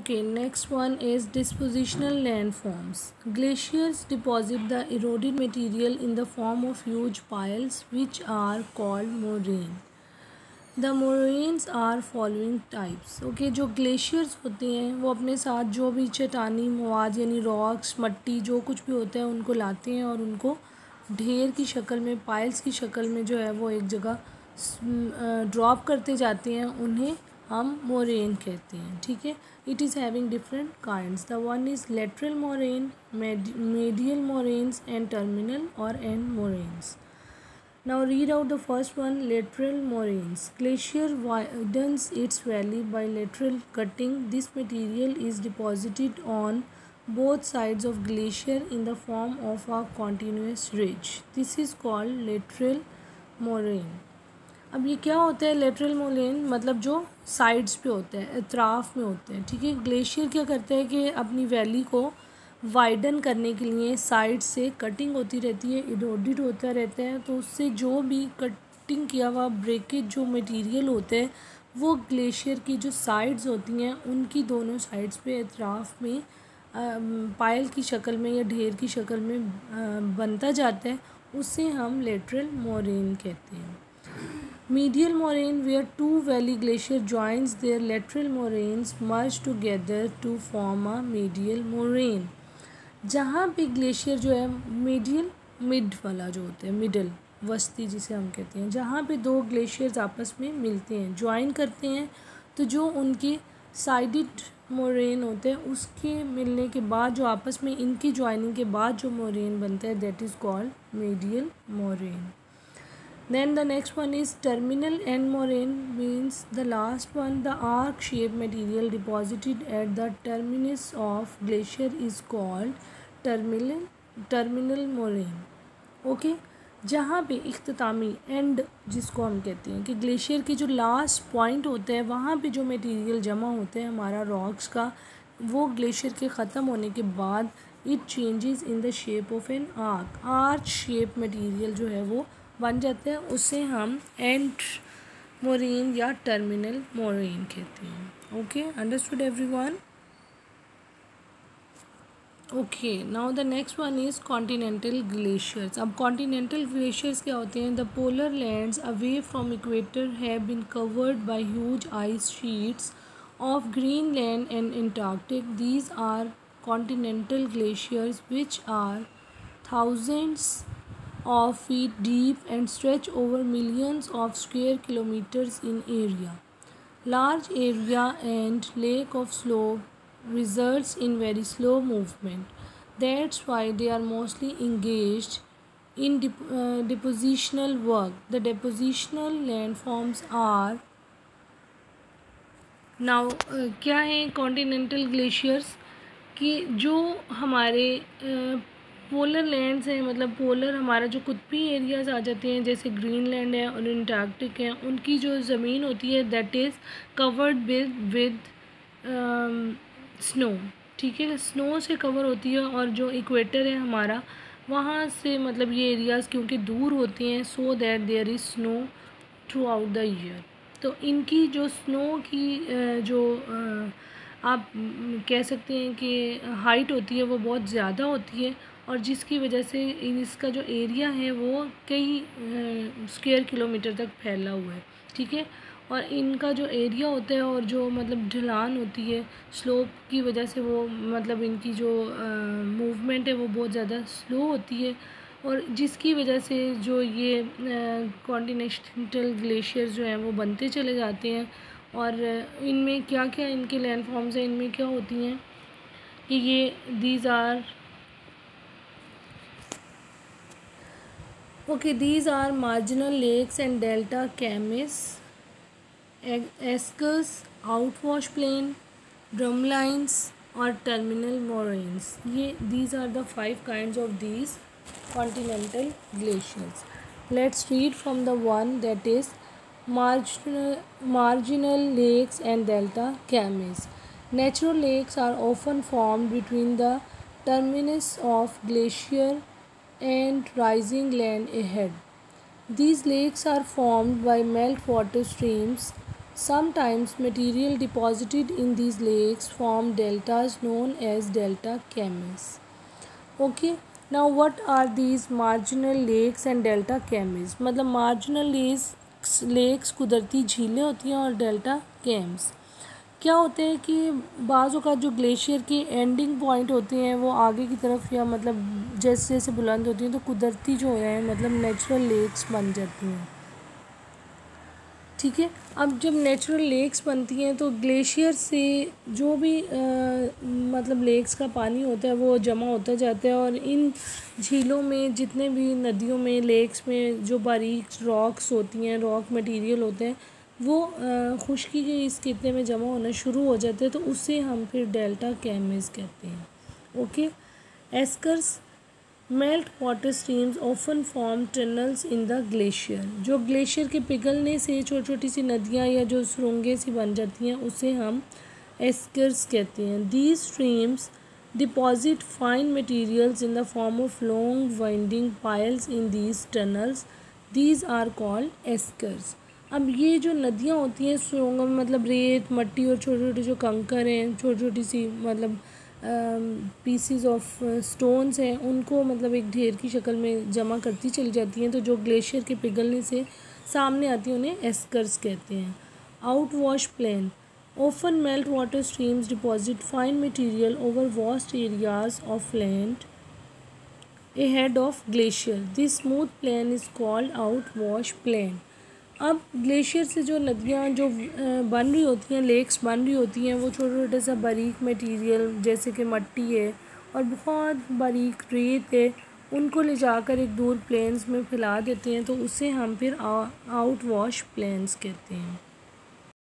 Okay, next one is dispositional landforms. Glaciers deposit the eroded material in the form of huge piles which are called moraine. The moraines are following types. Okay, जो glaciers होते हैं वो अपने साथ जो भी चट्टानी मवाद यानी रॉक्स मट्टी जो कुछ भी होता है उनको लाते हैं और उनको ढेर की शक्ल में पाइल्स की शक्ल में जो है वो एक जगह ड्रॉप करते जाते हैं, उन्हें हम मोरेन कहते हैं. ठीक है. It is having different kinds. The one is lateral moraine, medial moraines and terminal और end moraines. Now read out the first one. Lateral moraines. Glacier widens its valley by lateral cutting. This material is deposited on both sides of glacier in the form of a continuous ridge. This is called lateral moraine. अब ये क्या होता है lateral moraine? मतलब जो sides पे होते हैं, अतराफ में होते हैं. ठीक है. ग्लेशियर क्या करता है कि अपनी वैली को वाइडन करने के लिए साइड से कटिंग होती रहती है, इरोडेड होता रहता है, तो उससे जो भी कटिंग किया हुआ ब्रेकेज जो मटेरियल होता है वो ग्लेशियर की जो साइड्स होती हैं उनकी दोनों साइड्स पे अतराफ में पायल की शक्ल में या ढेर की शक्ल में बनता जाता है. उससे हम लेटरल मोरेन कहते हैं. Medial moraine, where two valley glacier joins their lateral moraines merge together to form a medial moraine. जहाँ पे ग्लेशियर जो है मीडियल मिड वाला जो होता है, मिडल वस्ती जिसे हम कहते हैं, जहाँ पे दो ग्लेशियर्स आपस में मिलते हैं, ज्वाइन करते हैं, तो जो उनके साइडेड मोरेन होते हैं उसके मिलने के बाद जो आपस में इनकी ज्वाइनिंग के बाद जो मोरेन बनता है that is called medial moraine. Then the next one is terminal end moraine, means the last one. The arc shaped material deposited at the terminus of glacier is called terminal moraine. Okay, जहाँ पे इख्तितामी and जिसको हम कहते हैं कि glacier की जो last point होता है वहाँ पे जो मटेरियल जमा होता है हमारा रॉक्स का, वो ग्लेशियर के ख़त्म होने के बाद it changes in the shape of an arc. Arch shape material जो है वो बन जाते हैं, उसे हम एंड मोरेन या टर्मिनल मोरेन कहते हैं. Okay, understood everyone? Okay, now the next one is continental glaciers. अब कॉन्टिनेंटल ग्लेशियर्स क्या होते हैं? The polar lands away from equator have been covered by huge ice sheets of Greenland and Antarctic. These are continental glaciers which are thousands of feet deep and stretch over millions of square kilometers in area. Large area and lake of slope results in very slow movement. That's why they are mostly engaged in depositional work. The depositional landforms are now क्या हैं continental glaciers कि जो हमारे polar lands हैं, मतलब polar हमारा जो कुतबी areas आ जाते हैं जैसे ग्रीनलैंड है और अंटार्कटिक है, उनकी जो ज़मीन होती है that is covered with snow. ठीक है, स्नो से कवर होती है. और जो इक्वेटर है हमारा वहाँ से मतलब ये एरियाज़ क्योंकि दूर होती हैं so that there is snow throughout the year. तो इनकी जो स्नो की जो आप कह सकते हैं कि हाइट होती है वो बहुत ज़्यादा होती है और जिसकी वजह से इसका जो एरिया है वो कई स्क्वायर किलोमीटर तक फैला हुआ है. ठीक है, और इनका जो एरिया होता है और जो मतलब ढलान होती है स्लोप की वजह से वो मतलब इनकी जो मूवमेंट है वो बहुत ज़्यादा स्लो होती है और जिसकी वजह से जो ये कॉन्टिनेंटल ग्लेशियर्स जो हैं वो बनते चले जाते हैं. और इनमें क्या क्या इनके लैंडफॉर्म्स हैं, इनमें क्या होती हैं कि ये these are marginal lakes and delta cames, estuaries, outwash plain, drumlines और terminal moraines. ये these are the 5 kinds of these continental glaciers. Let's read from the one that is marginal lakes and delta cames. Natural lakes are often formed between the terminus of glacier and rising land ahead. These lakes are formed by meltwater streams Sometimes material deposited in these lakes form deltas known as delta chemies. Okay, now what are these marginal lakes and delta chemies? मतलब marginal lakes कुदरती झीलें होती हैं और delta chems क्या होते हैं कि बाज़ औक़ात जो ग्लेशियर की एंडिंग पॉइंट होते हैं वो आगे की तरफ या मतलब जैसे जैसे बुलंद होती हैं तो कुदरती जो है मतलब नेचुरल लेक्स बन जाती हैं। ठीक है, अब जब नेचुरल लेक्स बनती हैं तो ग्लेशियर से जो भी मतलब लेक्स का पानी होता है वो जमा होता जाता है और इन झीलों में जितने भी नदियों में लेक्स में जो बारीक रॉक्स होती हैं, रॉक मटेरियल होते हैं वो खुश्की के इस कितने में जमा होना शुरू हो जाते हैं तो उससे हम फिर डेल्टा कैमिस कहते हैं। Okay, eskers melt water streams often form tunnels in the glacier. जो ग्लेशियर के पिघलने से छोटी छोटी सी नदियाँ या जो सुरंगें सी बन जाती हैं उसे हम एस्कर्स कहते हैं। These streams deposit fine materials in the form of long winding piles in these tunnels, these are called eskers. अब ये जो नदियाँ होती हैं सुरंगों में मतलब रेत मट्टी और छोटे छोटे जो कंकर हैं, छोटी छोटी सी मतलब पीसीज ऑफ स्टोन्स हैं उनको मतलब एक ढेर की शक्ल में जमा करती चली जाती हैं तो जो ग्लेशियर के पिघलने से सामने आती हैं उन्हें एस्कर्स कहते हैं। Outwash plain often melt water streams deposit fine material over vast areas of land ahead of glacier. This smooth plain is called outwash plain. अब ग्लेशियर से जो नदियाँ जो बन रही होती हैं, लेक्स बन रही होती हैं, वो छोटे छोटे सा बारीक मटेरियल जैसे कि मट्टी है और बहुत बारीक रेत है उनको ले जाकर एक दूर प्लेन्स में फैला देते हैं तो उसे हम फिर आउट वॉश प्लेन्स कहते हैं।